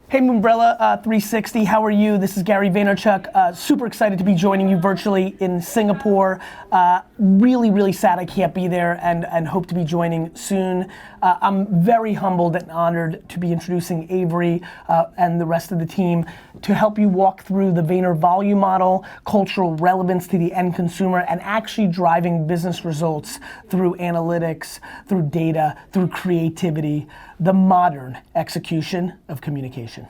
Hey Mumbrella360, how are you? This is Gary Vaynerchuk. Super excited to be joining you virtually in Singapore. Really sad I can't be there and hope to be joining soon. I'm very humbled and honored to be introducing Avery and the rest of the team to help you walk through the Vayner volume model, cultural relevance to the end consumer, and actually driving business results through analytics, through data, through creativity, the modern execution of communication.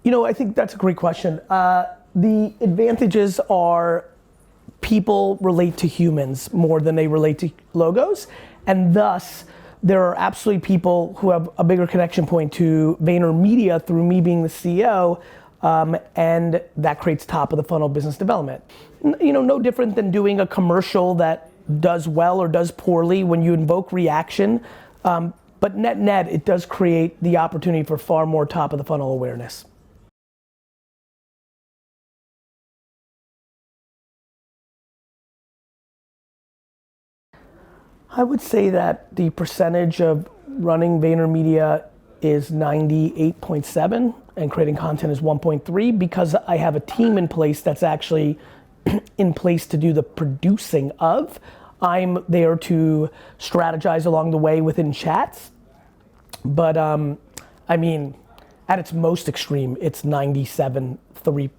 You know, I think that's a great question. The advantages are people relate to humans more than they relate to logos, and thus there are absolutely people who have a bigger connection point to VaynerMedia through me being the CEO, and that creates top of the funnel business development. You know, no different than doing a commercial that does well or does poorly when you invoke reaction, but net, it does create the opportunity for far more top of the funnel awareness. I would say that the percentage of running VaynerMedia is 98.7 and creating content is 1.3 because I have a team in place that's actually in place to do the producing of. I'm there to strategize along the way within chats, but I mean, at its most extreme, it's 97.3.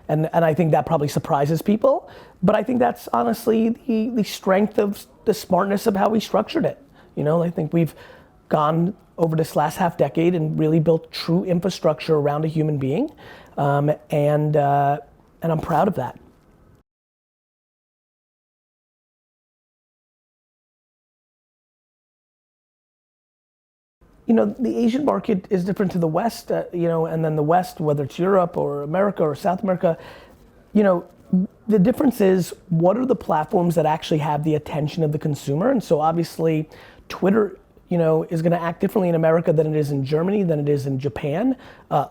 And I think that probably surprises people, but I think that's honestly the strength of the smartness of how we structured it. You know, I think we've gone over this last half decade and really built true infrastructure around a human being, and I'm proud of that. You know, the Asian market is different to the West, you know, and then the West, whether it's Europe or America or South America, you know, the difference is what are the platforms that actually have the attention of the consumer? And so obviously Twitter, you know, is gonna act differently in America than it is in Germany, than it is in Japan.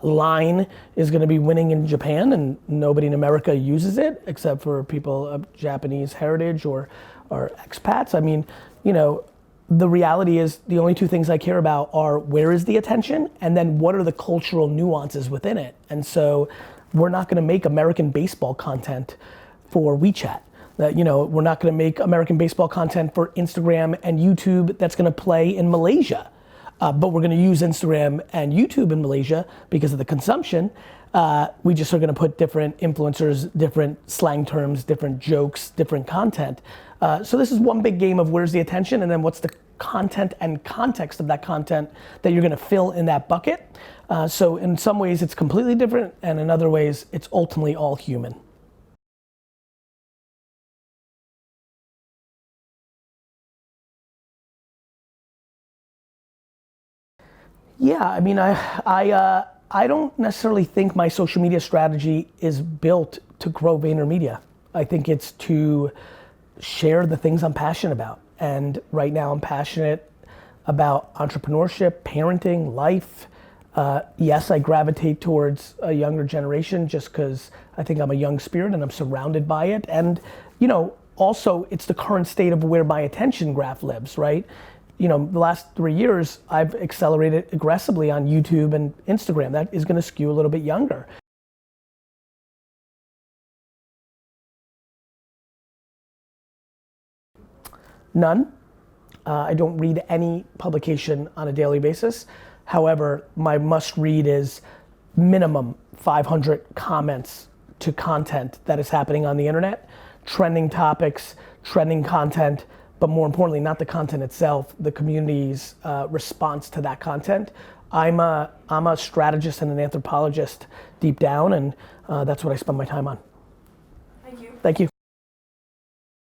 Line is gonna be winning in Japan and nobody in America uses it except for people of Japanese heritage or expats. I mean, you know, the reality is the only two things I care about are where is the attention and then what are the cultural nuances within it. And so we're not gonna make American baseball content for WeChat. You know, we're not gonna make American baseball content for Instagram and YouTube that's gonna play in Malaysia. But we're gonna use Instagram and YouTube in Malaysia because of the consumption. We just are gonna put different influencers, different slang terms, different jokes, different content. So this is one big game of where's the attention and then what's the content and context of that content that you're gonna fill in that bucket. So in some ways it's completely different and in other ways it's ultimately all human. Yeah, I mean, I don't necessarily think my social media strategy is built to grow VaynerMedia. I think it's to share the things I'm passionate about. And right now I'm passionate about entrepreneurship, parenting, life. Yes, I gravitate towards a younger generation just because I think I'm a young spirit and I'm surrounded by it. And, you know, also it's the current state of where my attention graph lives, right? You know, the last 3 years, I've accelerated aggressively on YouTube and Instagram. That is gonna skew a little bit younger. None. I don't read any publication on a daily basis. However, my must read is minimum 500 comments to content that is happening on the internet, trending topics, trending content, but more importantly, not the content itself, the community's response to that content. I'm a strategist and an anthropologist deep down, and that's what I spend my time on. Thank you. Thank you.